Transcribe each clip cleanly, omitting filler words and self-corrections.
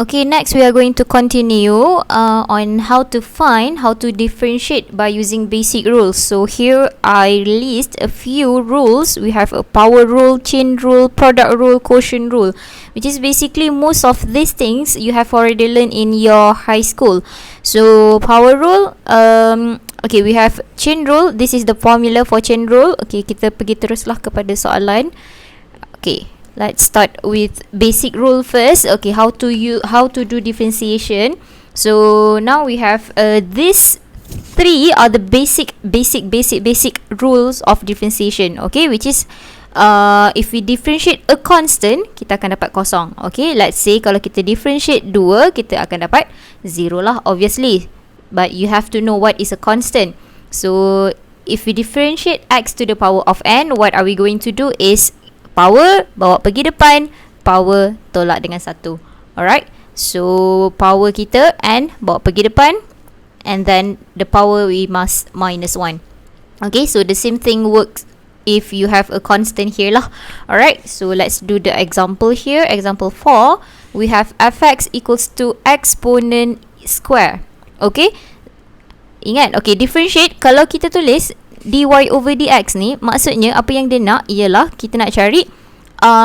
Okay, next we are going to continue on how to differentiate by using basic rules. So here I list a few rules. We have a power rule, chain rule, product rule, quotient rule, which is basically most of these things you have already learned in your high school. So power rule, okay, we have chain rule. This is the formula for chain rule. Okay, kita pergi teruslah kepada soalan. Okay, let's start with basic rule first. Okay, how to do differentiation. So now we have these three are the basic rules of differentiation. Okay, which is if we differentiate a constant, kita akan dapat kosong. Okay, let's say kalau kita differentiate 2, kita akan dapat 0 lah, obviously. But you have to know what is a constant. So if we differentiate x to the power of n, what are we going to do is power bawa pergi depan, power tolak dengan 1. Alright, so power kita n bawa pergi depan, and then the power we must minus 1. Okay, so the same thing works if you have a constant here lah. Alright, so let's do the example here. Example 4, we have fx equals to exponent square. Okay, ingat, okay, differentiate. Kalau kita tulis dy over dx ni, maksudnya apa yang dia nak ialah kita nak cari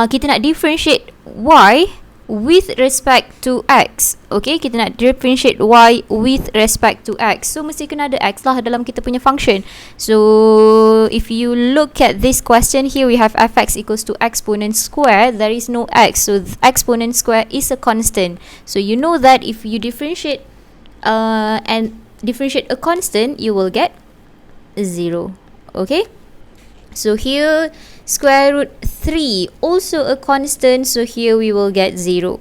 kita nak differentiate y with respect to x. Okay, kita nak differentiate y with respect to x, so mesti kena ada x lah dalam kita punya function. So if you look at this question here, we have fx equals to exponent square. There is no x, so exponent square is a constant. So you know that if you differentiate and differentiate a constant, you will get 0. Okay, so here square root 3 also a constant, so here we will get 0.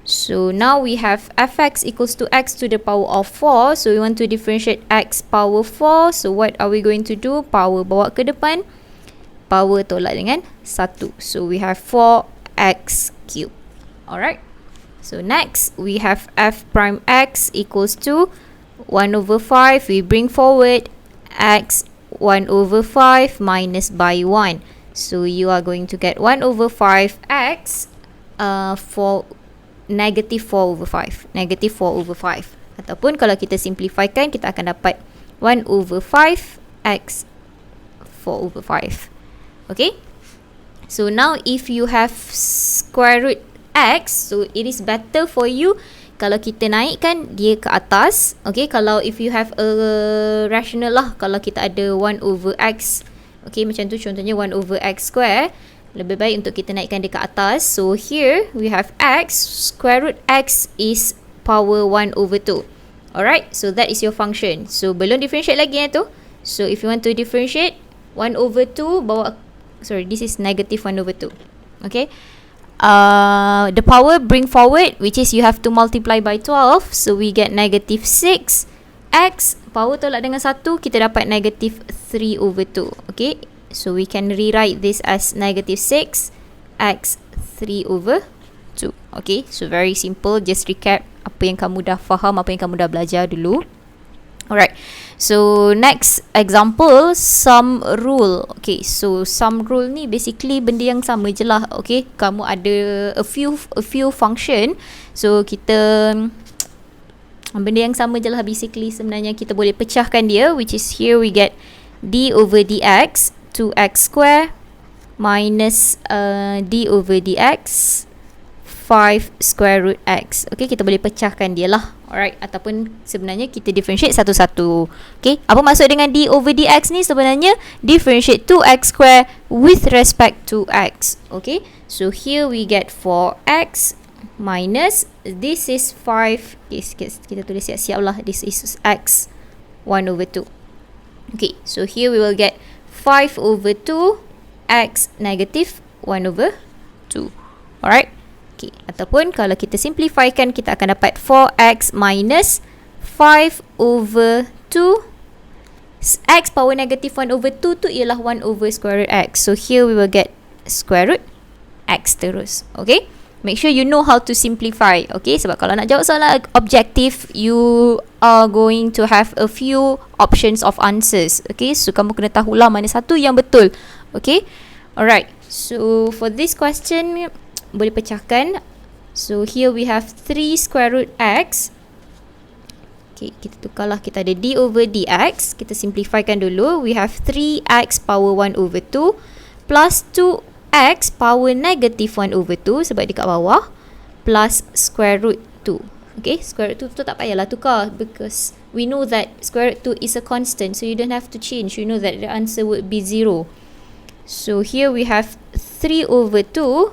So now we have fx equals to x to the power of 4, so we want to differentiate x power 4. So what are we going to do? Power bawa ke depan, power tolak dengan 1, so we have 4x cube. Alright, so next we have f prime x equals to 1 over 5. We bring forward x 1 over 5 minus by 1. So you are going to get 1 over 5x for negative 4 over 5. Negative 4 over 5. Ataupun kalau kita simplifikan, kita akan dapat 1 over 5x 4 over 5. Okay, so now if you have square root x, so it is better for you kalau kita naikkan dia ke atas. Okay, kalau if you have a rational lah, kalau kita ada 1 over x, okay, macam tu contohnya 1 over x square, lebih baik untuk kita naikkan dia ke atas. So here we have x, square root x is power 1 over 2. Alright, so that is your function. So belum differentiate lagi tu. So if you want to differentiate 1 over 2 bawa, sorry, this is negative 1 over 2. Okay, the power bring forward, which is you have to multiply by 12, so we get negative 6 x, power tolak dengan 1, kita dapat negative 3 over 2. Okay, so we can rewrite this as negative 6 x 3 over 2. Okay, so very simple. Just recap apa yang kamu dah faham, apa yang kamu dah belajar dulu. Alright, so next example, sum rule. Okay, so sum rule ni basically benda yang sama je lah. Okay, kamu ada a few function, so kita benda yang sama je lah basically. Sebenarnya kita boleh pecahkan dia, which is here we get d over dx 2x square minus d over dx 5 square root x. Okay, kita boleh pecahkan dia lah. Alright, ataupun sebenarnya kita differentiate satu-satu. Okay, apa maksud dengan d over dx ni? Sebenarnya differentiate 2x square with respect to x. Okay, so here we get 4x minus, this is 5. Okay, kita tulis siap-siap lah. This is x 1 over 2. Okay, so here we will get 5 over 2 x negative 1 over 2. Alright, okay, ataupun kalau kita simplifikan, kita akan dapat 4x minus 5 over 2 x power negative 1 over 2 tu ialah 1 over square root x. So here we will get square root x terus. Okay, make sure you know how to simplify. Okay, sebab kalau nak jawab soalan objektif, you are going to have a few options of answers. Okay, so kamu kena tahulah mana satu yang betul. Okay, alright, so for this question boleh pecahkan So here we have 3 square root x. Okay, kita tukarlah, kita ada d over dx. Kita simplifikan dulu. We have 3x power 1 over 2 plus 2x power negative 1 over 2 sebab dekat bawah, plus square root 2. Okay, square root 2 tu tak payahlah tukar because we know that square root 2 is a constant, so you don't have to change. You know that the answer would be 0. So here we have 3 over 2.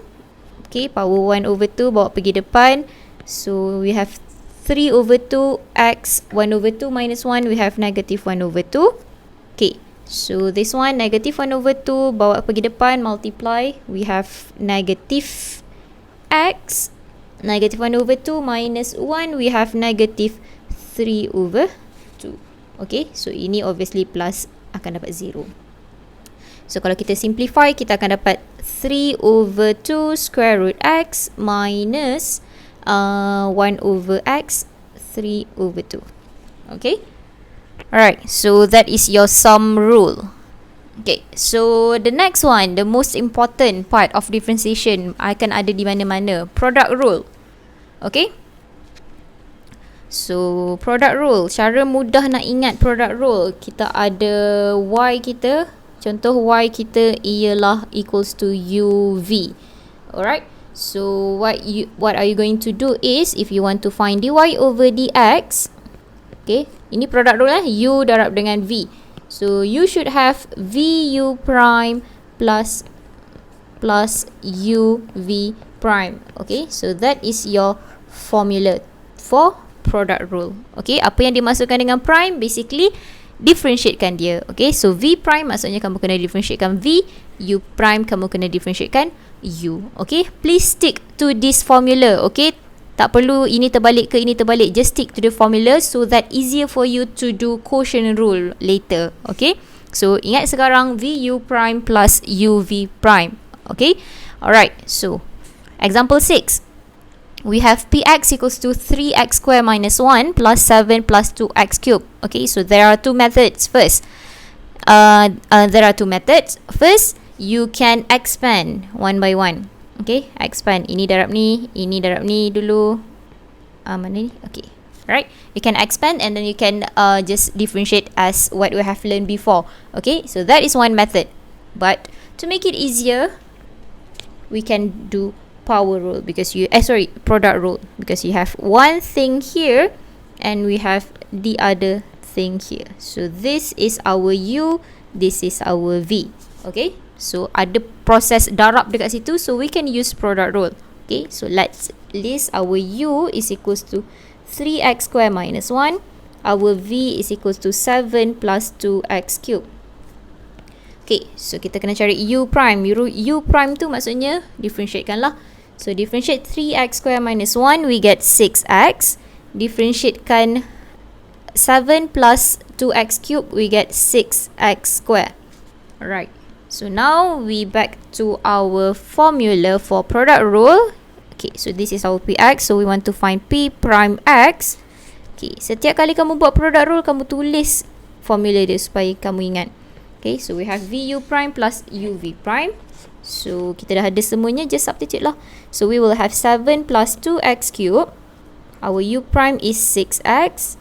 Okay, power 1 over 2 bawa pergi depan. So we have 3 over 2 x 1 over 2 minus 1, we have negative 1 over 2. Okay, so this one negative 1 over 2 bawa pergi depan, multiply, we have negative x, negative 1 over 2 minus 1, we have negative 3 over 2. Okay, so ini obviously plus, akan dapat 0. So kalau kita simplify, kita akan dapat 3 over 2 square root x minus 1 over x 3 over 2. Okay, alright, so that is your sum rule. Okay, so the next one, the most important part of differentiation akan ada di mana-mana, product rule. Okay, so product rule, cara mudah nak ingat product rule, kita ada y kita, contoh y kita ialah equals to uv. Alright, so what are you going to do is, if you want to find dy over dx, okay, ini product rule u darab dengan v. So you should have vu prime plus uv prime. Okay, so that is your formula for product rule. Okay, apa yang dimaksudkan dengan prime, basically differentiatekan dia. Okay, so v prime maksudnya kamu kena differentiatekan v, u prime kamu kena differentiatekan u. Okay, please stick to this formula. Okay, tak perlu ini terbalik ke ini terbalik, just stick to the formula so that easier for you to do quotient rule later. Okay, so ingat sekarang vu prime plus uv prime. Okay, alright, so example 6, we have px equals to 3x square minus 1 plus 7 plus 2x cube. Okay, so there are two methods. First, First, you can expand one by one. Okay, expand. Ini darab ni dulu. Mana ni? Okay, right? You can expand and then you can just differentiate as what we have learned before. Okay, so that is one method. But to make it easier, we can do power rule because product rule, because you have one thing here and we have the other thing here. So this is our u, this is our v. Okay, so ada proses darab dekat situ, so we can use product rule. Okay, so let's list our u is equals to 3x square minus 1, our v is equals to 7 plus 2x cube. Okay, so kita kena cari u prime. U prime tu maksudnya differentiatekan lah. So differentiate 3x square minus 1, we get 6x. Differentiatekan 7 plus 2x cube, we get 6x square. Alright, so now we back to our formula for product rule. Okay, so this is our px, so we want to find p prime x. Okay, setiap kali kamu buat product rule, kamu tulis formula dia supaya kamu ingat. Okay, so we have vu prime plus uv prime. So kita dah ada semuanya, just substitute lah. So we will have 7 plus 2x cube. Our u prime is 6x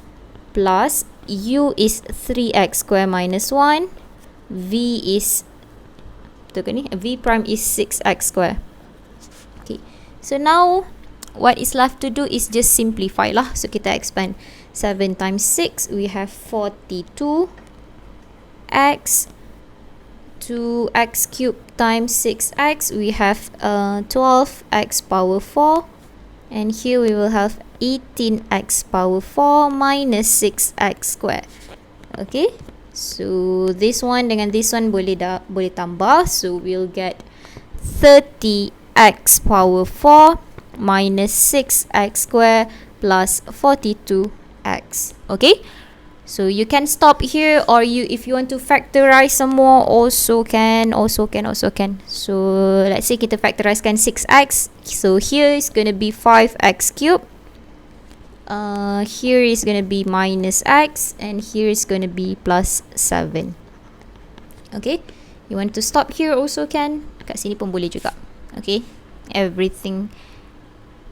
plus u is 3x square minus 1. V is v prime is 6x square. Okay, so now what is left to do is just simplify lah. So kita expand 7 times 6, we have 42 x. 2x cubed times 6x, we have 12x power 4, and here we will have 18x power 4 minus 6x square. Okay, so this one dengan this one boleh tambah, so we'll get 30x power 4 minus 6x square plus 42x. Okay, so you can stop here, or if you want to factorize some more, also can. So let's say kita factorizekan 6x. So here is going to be 5x cubed. Here is going to be minus x, and here is going to be plus 7. Okay, you want to stop here also can. Kat sini pun boleh juga. Okay, everything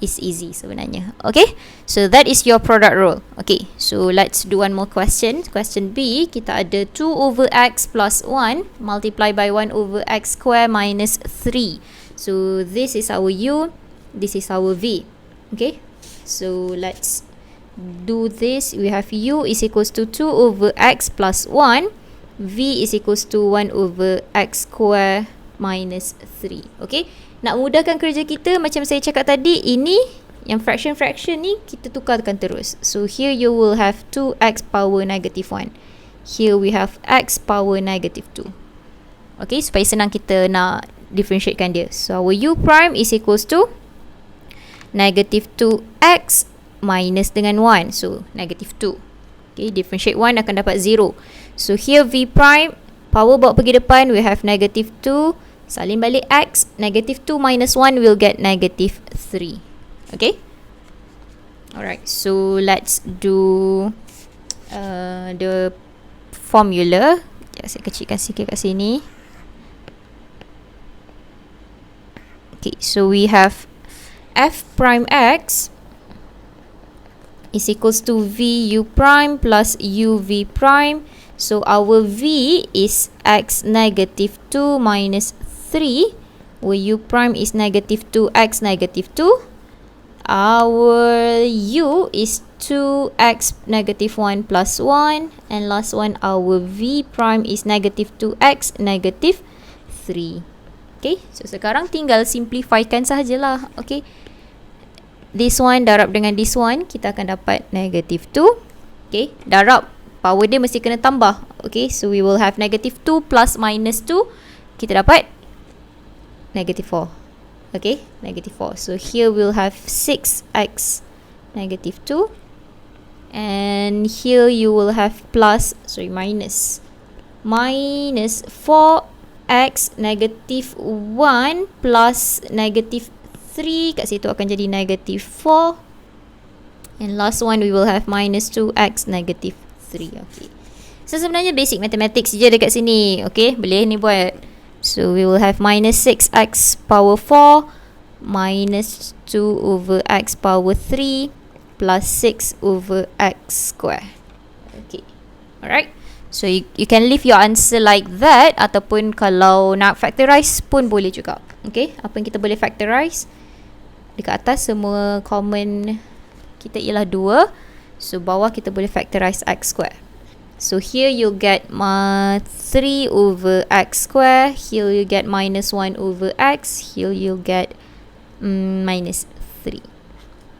is easy sebenarnya. Okay, so that is your product rule. Okay, so let's do one more question. Question B, kita ada 2 over x plus 1 multiply by 1 over x square minus 3. So this is our u, this is our v. Okay, so let's do this. We have u is equals to 2 over x plus 1, v is equals to 1 over x square minus 3. Okay, nak mudahkan kerja kita, macam saya cakap tadi, ini yang fraction ni kita tukarkan terus. So here you will have 2x power negative 1. Here we have x power negative 2. Okay, supaya senang kita nak differentiatekan dia. So our u prime is equals to negative 2x minus dengan 1. So negative 2. Okay, differentiate 1 akan dapat 0. So here v prime, power bawa pergi depan, we have negative 2. Salin balik x, negative 2 minus 1 will get negative 3. Okay? Alright, so let's do the formula. Saya kecilkan sikit kat sini. Okay, so we have f prime x is equals to v u prime plus u v prime. So our v is x negative 2 minus 3, where u prime is negative 2x negative 2. Our u is 2x negative 1 plus 1. And last one, our v prime is negative 2x negative 3. Okay, so sekarang tinggal simplifykan sahajalah. Okay, this one darab dengan this one, kita akan dapat negative 2. Okay, darab, power dia mesti kena tambah. Okay, so we will have negative 2 plus minus 2, kita dapat negative 4. Okay, negative 4. So here we'll have 6x negative 2. And here you will have minus 4x negative 1 plus negative 3. Kat situ akan jadi negative 4. And last one we will have minus 2x negative 3. Okay, so sebenarnya basic mathematics je dekat sini. Okay, boleh ni buat. So we will have minus 6x power 4 minus 2 over x power 3 plus 6 over x square. Okay, alright. So you can leave your answer like that, ataupun kalau nak factorize pun boleh juga. Okay, apa yang kita boleh factorize? Dekat atas semua common kita ialah 2. So bawah kita boleh factorize x square. So here you'll get 3 over x square. Here you get minus 1 over x. Here you'll get minus 3.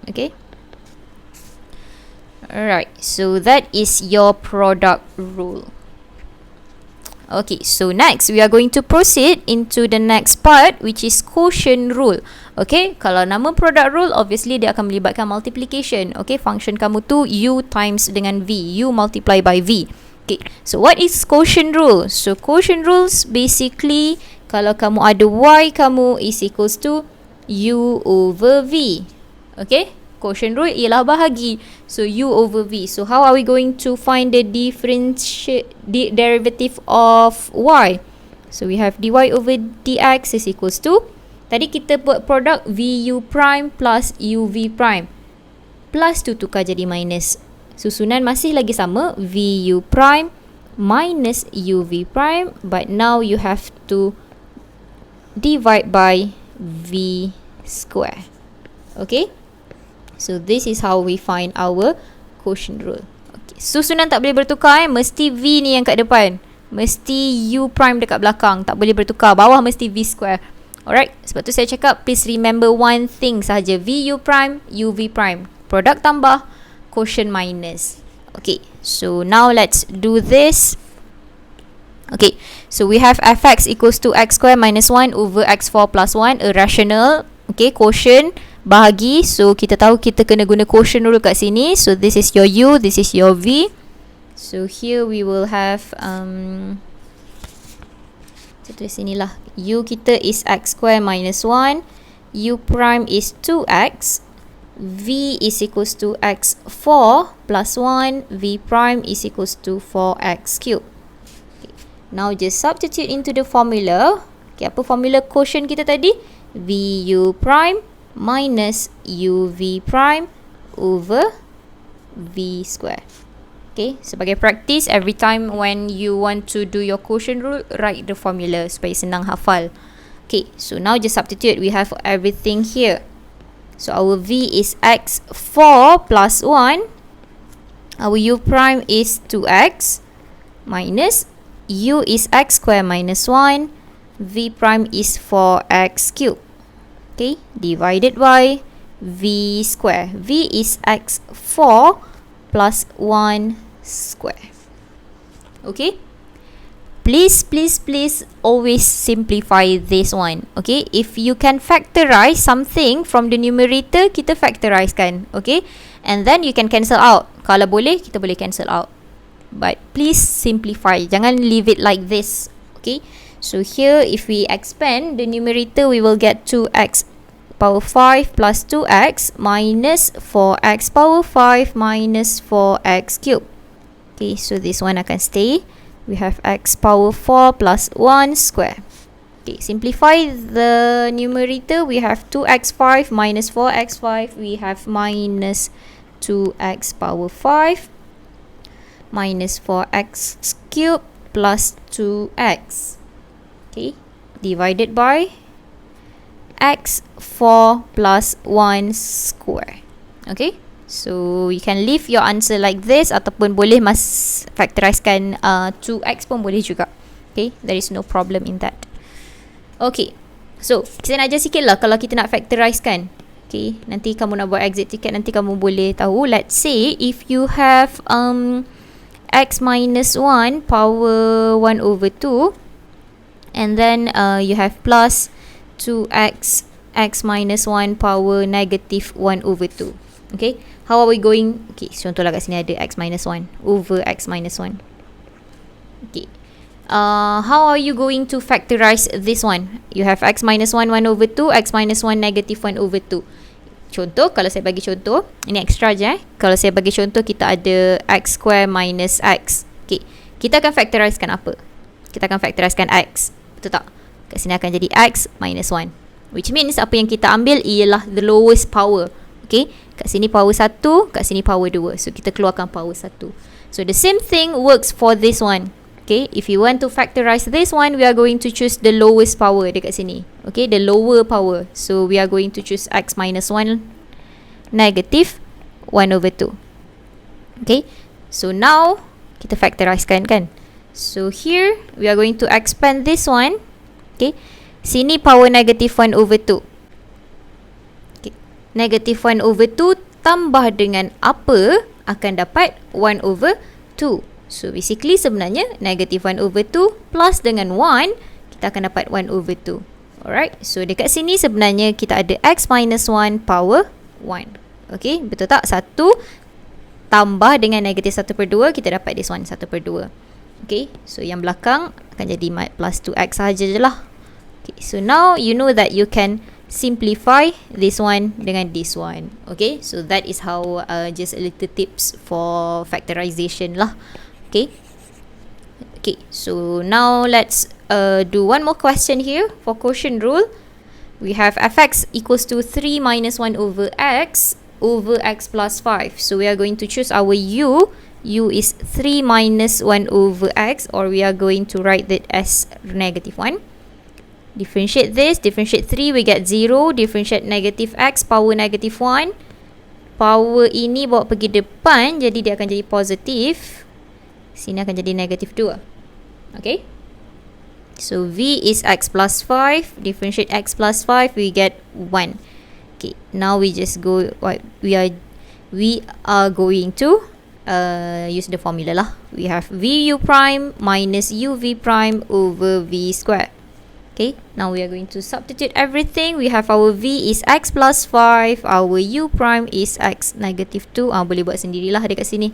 Okay. Alright. So that is your product rule. Okay. So next we are going to proceed into the next part, which is quotient rule. Okay. Kalau nama product rule, obviously dia akan melibatkan multiplication. Okay. Function kamu tu u times dengan v. U multiply by v. Okay. So what is quotient rule? So quotient rules basically, kalau kamu ada y kamu is equals to u over v. Okay. Quotient rule ialah bahagi. So u over v. So how are we going to find the derivative of y? So we have dy over dx is equals to, tadi kita buat produk vu prime plus uv prime. Plus tu tukar jadi minus. Susunan masih lagi sama, vu prime minus uv prime, but now you have to divide by v square. Okay. So this is how we find our quotient rule. Okay. Susunan tak boleh bertukar, mesti v ni yang kat depan. Mesti u prime dekat belakang, tak boleh bertukar. Bawah mesti v square. Alright, sebab tu saya cakap please remember one thing sahaja, vu prime, uv prime. Produk tambah, quotient minus. Okay, so now let's do this. Okay, so we have fx equals to x square minus 1 over x4 plus 1, a rational. Okay, quotient bahagi, so kita tahu kita kena guna quotient rule kat sini. So this is your u, this is your v. So here we will have tulis sinilah, u kita is x square minus 1, u prime is 2x, v is equals to x4 plus 1, v prime is equals to 4x cube. Okay. Now just substitute into the formula. Okay, apa formula quotient kita tadi? Vu prime minus uv prime over v square. Okay, sebagai practice, every time when you want to do your quotient rule, write the formula supaya senang hafal. Okay, so now just substitute. We have everything here. So our v is x4 plus 1. Our u prime is 2x minus u is x square minus 1. V prime is 4x cubed. Okay, divided by v square. V is x4 plus 1 square. Okay, please always simplify this one. Okay, if you can factorize something from the numerator, kita factorize kan. Okay, and then you can cancel out. Kalau boleh, kita boleh cancel out, but please simplify, jangan leave it like this. Okay, so here if we expand the numerator, we will get 2x power 5 plus 2x minus 4x power 5 minus 4x cubed. Okay, so this one akan stay. We have x power 4 plus 1 square. Okay, simplify the numerator. We have 2x5 minus 4x5. We have minus 2x power 5 minus 4x cubed plus 2x. Okay, divided by x4 plus 1 square. Okay, so you can leave your answer like this, ataupun boleh factorizekan 2x pun boleh juga. Okay, there is no problem in that. Okay, so kita nak ajar sikit lah kalau kita nak factorize kan. Okay, nanti kamu nak buat exit ticket, nanti kamu boleh tahu. Let's say if you have x minus 1 power 1 over 2, and then you have plus 2x x minus 1 power negative 1 over 2. Okay, how are we going? Okay, contohlah kat sini ada x minus 1 over x minus 1. Okay, how are you going to factorize this one? You have x minus 1 1 over 2, x minus 1 negative 1 over 2. Contoh, kalau saya bagi contoh, ini extra je Kalau saya bagi contoh, kita ada x square minus x. Okay, kita akan factorizekan apa? Kita akan factorizekan x, betul tak? Kat sini akan jadi x minus 1, which means apa yang kita ambil ialah the lowest power. Okay, kat sini power 1, kat sini power 2. So kita keluarkan power 1. So the same thing works for this one. Okay, if you want to factorize this one, we are going to choose the lowest power dekat sini. Okay, the lower power. So we are going to choose x minus 1 negative 1 over 2. Okay, so now kita factorizekan kan. So here we are going to expand this one. Okay, sini power negative 1 over 2. Okay, negative 1 over 2 tambah dengan apa akan dapat 1 over 2. So basically sebenarnya negative 1 over 2 plus dengan 1, kita akan dapat 1 over 2. Alright, so dekat sini sebenarnya kita ada x minus 1 power 1. Okay, betul tak? 1 tambah dengan negative 1 per 2, kita dapat this one 1 per 2. Okay, so yang belakang akan jadi plus 2x sahaja je lah. Okay, so now you know that you can simplify this one dengan this one. Okay, so that is how just a little tips for factorization lah. Okay, okay, so now let's do one more question here for quotient rule. We have fx equals to 3 minus 1 over x plus 5. So we are going to choose our u. U is 3 minus 1 over x, or we are going to write that as negative 1. Differentiate this, differentiate 3, we get 0. Differentiate negative x, power negative 1. Power ini bawa pergi depan, jadi dia akan jadi positif. Sini akan jadi negative 2. Okay, so v is x plus 5. Differentiate x plus 5, we get 1. Okay, now we just go, we are going to use the formula lah. We have vu prime minus uv prime over v square. Okay, now we are going to substitute everything. We have our v is x plus 5, our u prime is x negative 2. Boleh buat sendirilah dekat sini.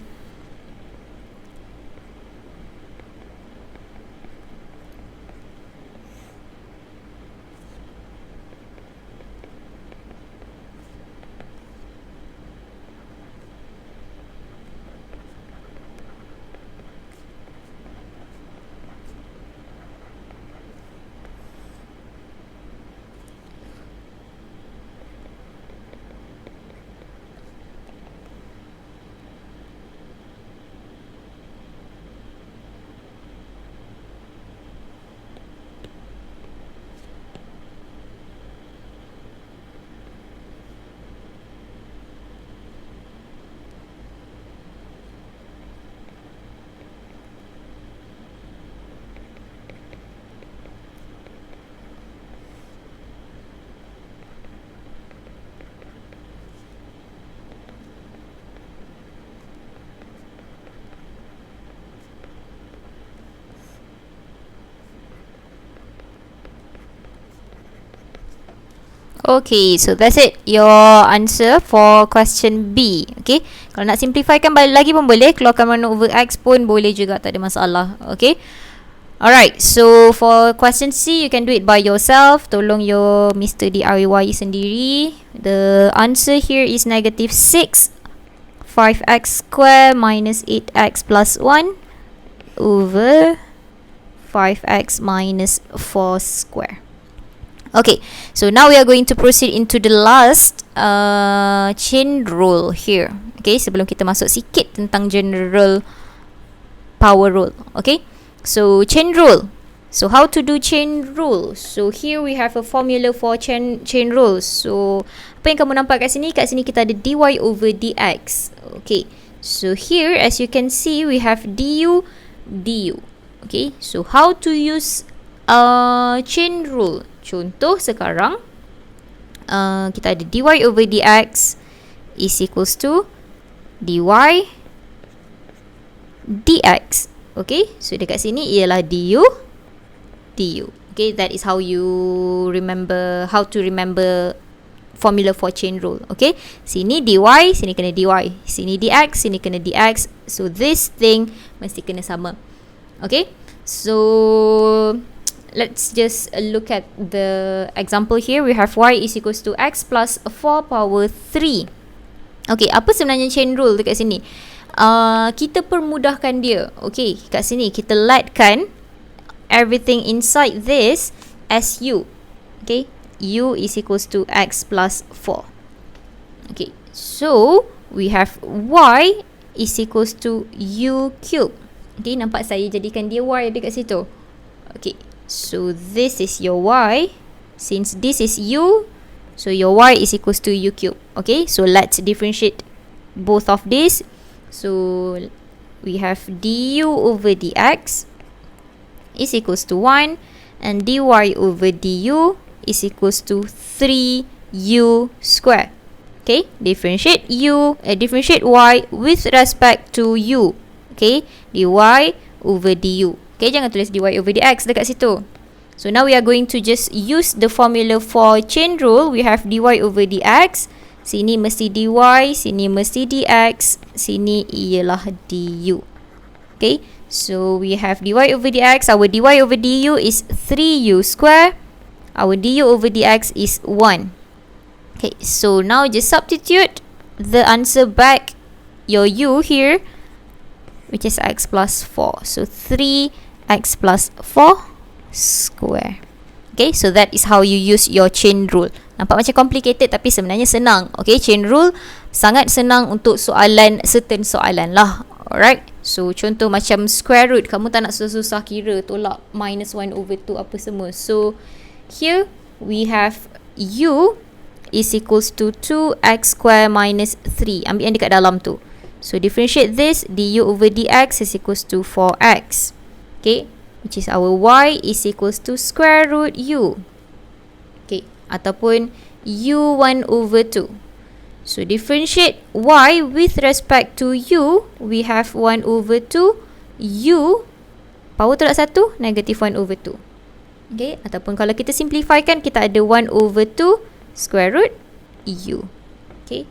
Okay, so that's it. Your answer for question B. Okay, kalau nak simplifykan balik lagi pun boleh. Keluarkan 1 over x pun boleh juga, tak ada masalah. Okay. Alright, so for question C, you can do it by yourself. Tolong your Mr. DIY sendiri. The answer here is negative 6 5x square minus 8x plus 1 over 5x minus 4 square. Okay, so now we are going to proceed into the last chain rule here. Okay, sebelum kita masuk sikit tentang general power rule. Okay, so chain rule. So how to do chain rule? So here we have a formula for chain rules. So apa yang kamu nampak kat sini? Kat sini kita ada dy over dx. Okay, so here as you can see we have du. Okay, so how to use chain rule? Contoh sekarang kita ada dy over dx is equals to dy dx. Okay, so dekat sini ialah du. Okay, that is how you remember, how to remember formula for chain rule. Okay, sini dy, sini kena dy, sini dx, sini kena dx. So this thing mesti kena sama. Okay, so let's just look at the example here. We have y is equals to x plus 4 power 3. Okay, apa sebenarnya chain rule dekat sini? Kita permudahkan dia. Okay, kat sini kita letkan everything inside this as u. Okay, u is equals to x plus 4. Okay, so we have y is equals to u cube. Okay, nampak saya jadikan dia y dekat situ. Okay, so this is your y. Since this is u, so your y is equals to u cube. Okay, so let's differentiate both of these. So we have du over dx is equals to 1 and dy over du is equals to 3u square. Okay, differentiate y with respect to u. Okay, dy over du. Okay, jangan tulis dy over dx dekat situ. So now we are going to just use the formula for chain rule. We have dy over dx. Sini mesti dy, sini mesti dx, sini ialah du. Okay, so we have dy over dx. Our dy over du is 3u square. Our du over dx is 1. Okay, so now just substitute the answer back your u here, which is x plus 4. So 3x plus 4 square. Okay, so that is how you use your chain rule. Nampak macam complicated tapi sebenarnya senang. Okay, chain rule sangat senang untuk soalan, certain soalan lah. Alright, so contoh macam square root, kamu tak nak susah-susah kira, tolak minus 1 over 2 apa semua. So here we have u is equals to 2x square minus 3. Ambil yang dekat dalam tu. So differentiate this, du over dx is equals to 4x. Okay, which is our y is equals to square root u. Okay, ataupun u1 over 2. So differentiate y with respect to u, we have 1 over 2 u power tolak 1, negative 1 over 2. Okay, ataupun kalau kita simplifykan, kita ada 1 over 2 square root u. Okay,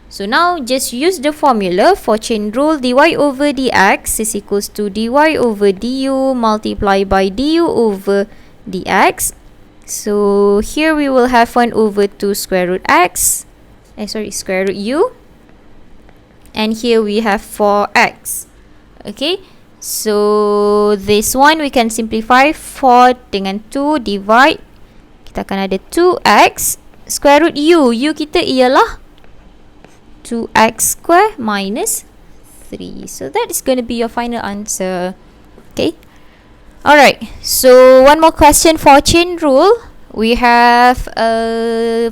so now just use the formula for chain rule. Dy over dx is equals to dy over du multiplied by du over dx. So here we will have 1 over 2 square root x, square root u, and here we have 4x. Okay, so this one we can simplify. 4 dengan 2 divide, kita akan ada 2x square root u. U kita ialah 2x square minus 3. So that is going to be your final answer. Okay, alright, so one more question for chain rule. We have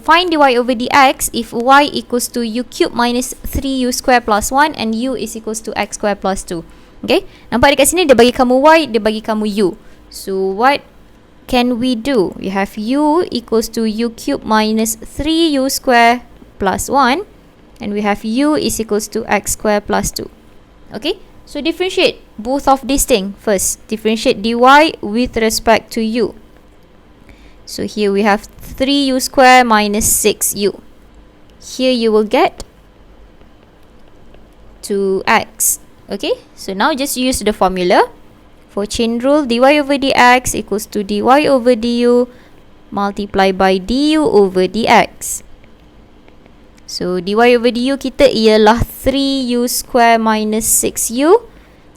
find dy over dx if y equals to u cube minus 3u square plus 1 and u is equals to x square plus 2. Okay, nampak dekat sini dia bagi kamu y, dia bagi kamu u. So what can we do? We have u equals to u cube minus 3u square plus 1 and we have u is equals to x square plus 2. Okay, so differentiate both of these things first. Differentiate dy with respect to u. So here we have 3u square minus 6u. Here you will get 2x. Okay, so now just use the formula. For chain rule, dy over dx equals to dy over du multiply by du over dx. So dy over du kita ialah 3u square minus 6u.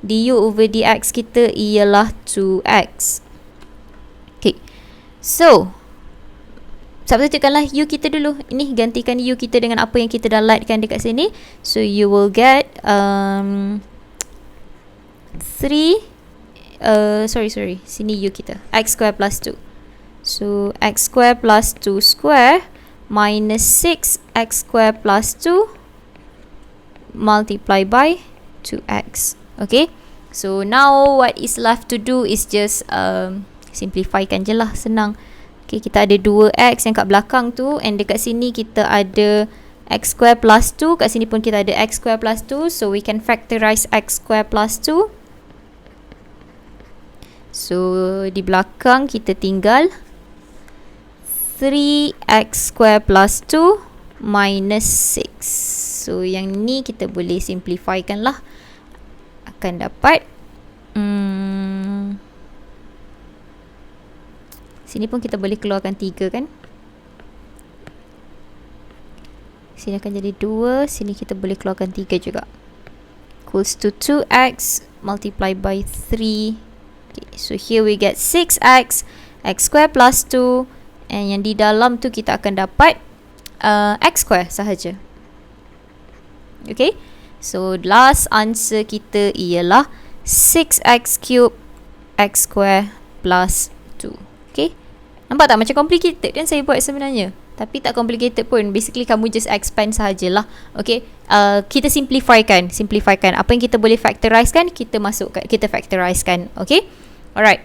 Du over dx kita ialah 2x. Okay, so substitutekanlah u kita dulu. Ini gantikan u kita dengan apa yang kita dah lightkan dekat sini. So you will get 3 sini u kita x square plus 2. So x square plus 2 square minus 6x square plus 2 multiply by 2x. Okay, so now what is left to do is just simplifykan je lah, senang. Okay, kita ada 2x yang kat belakang tu, and dekat sini kita ada x square plus 2, kat sini pun kita ada x square plus 2, so we can factorize x square plus 2. So di belakang kita tinggal 3x square plus 2 minus 6. So yang ni kita boleh simplifykan lah. Akan dapat sini pun kita boleh keluarkan 3 kan. Sini akan jadi 2. Sini kita boleh keluarkan 3 juga. Equals to 2x multiply by 3. Okay, so here we get 6x x square plus 2, and yang di dalam tu kita akan dapat x square sahaja. Okay, so last answer kita ialah 6x cube x square plus 2. Okay, nampak tak macam complicated kan saya buat sebenarnya? Tapi tak complicated pun. Basically kamu just expand sahajalah. Okay, kita simplifykan apa yang kita boleh factorizekan, kita masukkan, kita factorizekan. Okay, alright.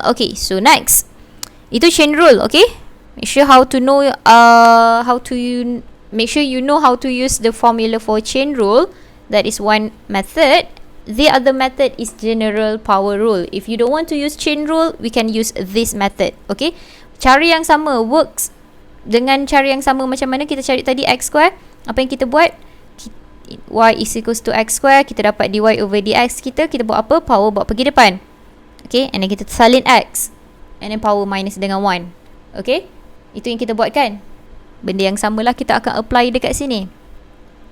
Okay, so next itu chain rule. Okay, make sure how to know make sure you know how to use the formula for chain rule. That is one method. The other method is general power rule. If you don't want to use chain rule, we can use this method. Okay, cara yang sama works dengan cara yang sama macam mana kita cari tadi x square. Apa yang kita buat, y is equals to x square, kita dapat dy over dx kita buat apa? Power bawa pergi depan. Okay, and then kita salin x, and then power minus dengan 1. Okay, itu yang kita buat kan. Benda yang samalah kita akan apply dekat sini.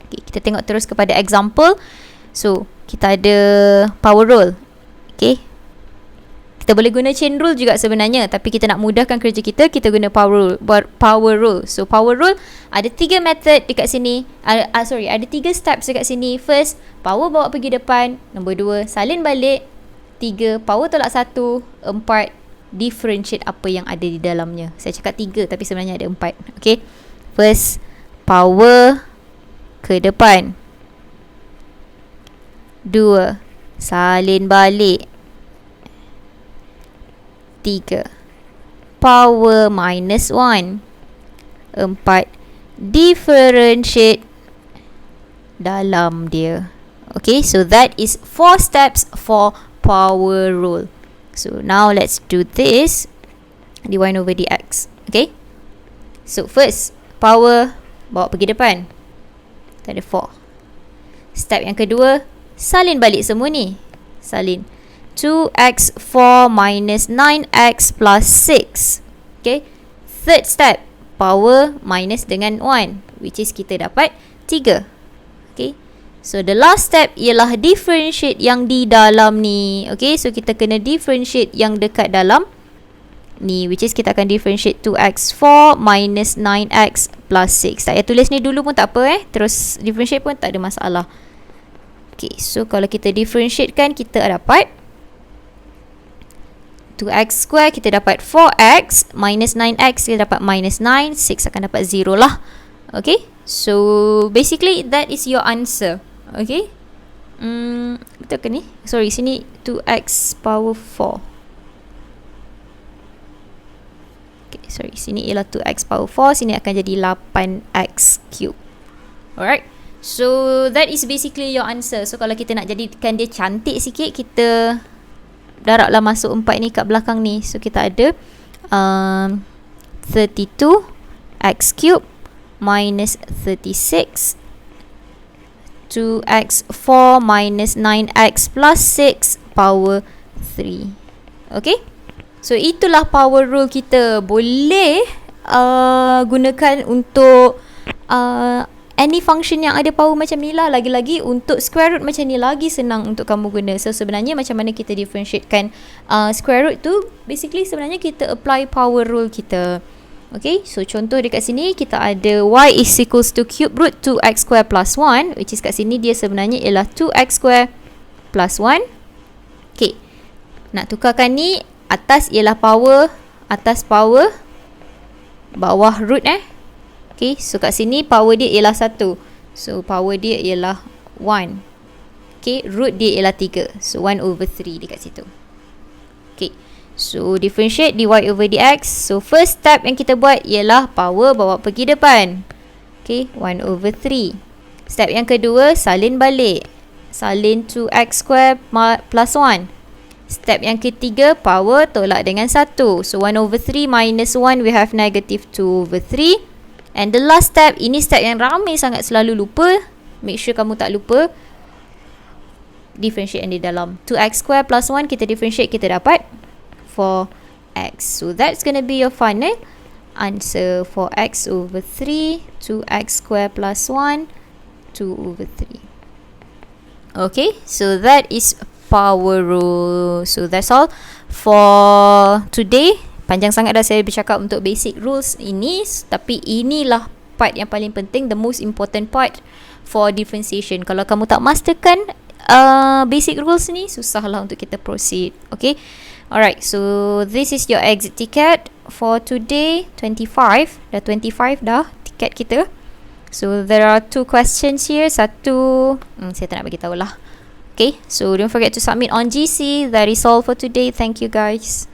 Okay, kita tengok terus kepada example. So kita ada power rule. Okay, kita boleh guna chain rule juga sebenarnya, tapi kita nak mudahkan kerja kita guna power rule. So power rule ada 3 method dekat sini. Ada 3 steps dekat sini. First, power bawa pergi depan. Nombor 2, salin balik. 3, power tolak 1. 4, differentiate apa yang ada di dalamnya. Saya cakap 3 tapi sebenarnya ada 4. Okay, first, power ke depan. 2, salin balik. 3, power minus 1. 4, differentiate dalam dia. Okay, so that is 4 steps for power rule. So now let's do this. dy over dx. Okay, so first, power bawa pergi depan. Kita ada 4. Step yang kedua, salin balik semua ni. Salin 2x4 minus 9x plus 6. Okay, third step, power minus dengan 1, which is kita dapat 3. Okay, so the last step ialah differentiate yang di dalam ni. Okay, so kita kena differentiate yang dekat dalam ni, which is kita akan differentiate 2x4 minus 9x plus 6. Tak payah tulis ni dulu pun tak apa terus differentiate pun tak ada masalah. Okay, so kalau kita differentiatekan, kita dapat 2x square, kita dapat 4x minus 9x, kita dapat minus 9. 6 akan dapat 0 lah. Okay, so basically that is your answer. Okay, betul ke ni? Sorry, sini 2x power 4. Okay, sorry, sini ialah 2x power 4. Sini akan jadi 8x cube. Alright, so that is basically your answer. So kalau kita nak jadikan dia cantik sikit, kita darablah masuk 4 ni kat belakang ni. So kita ada 32 x cube minus 36 2x4 minus 9x plus 6 power 3. Okay, so itulah power rule kita. Boleh gunakan untuk any function yang ada power macam ni lah. Lagi-lagi untuk square root macam ni lagi senang untuk kamu guna. So sebenarnya macam mana kita differentiatekan square root tu, basically sebenarnya kita apply power rule kita. Okay, so contoh dekat sini kita ada y is equals to cube root 2x square plus 1, which is kat sini dia sebenarnya ialah 2x square plus 1. Okay, nak tukarkan ni, atas ialah power, atas power, bawah root Okay, so kat sini power dia ialah 1. So power dia ialah 1. Okay, root dia ialah 3. So 1 over 3 dekat situ. Okay, so differentiate dy over dx. So first step yang kita buat ialah power bawa pergi depan. Okay, 1 over 3. Step yang kedua, salin balik. Salin 2x square plus 1. Step yang ketiga, power tolak dengan 1. So 1 over 3 minus 1, we have negative 2 over 3. And the last step, ini step yang ramai sangat selalu lupa. Make sure kamu tak lupa. Differentiate yang di dalam. 2x square plus 1, kita differentiate, kita dapat 4x. So that's going to be your final answer. 4x over 3, 2x square plus 1, 2 over 3. Okay, so that is power rule. So that's all for today. Panjang sangat dah saya bercakap untuk basic rules ini, tapi inilah part yang paling penting, the most important part for differentiation. Kalau kamu tak masterkan basic rules ni, susahlah untuk kita proceed. Okay, alright, so this is your exit ticket for today. 25 dah tiket kita. So there are 2 questions here. Satu saya tak nak bagi tahu lah. Okay, so don't forget to submit on GC. That is all for today. Thank you guys.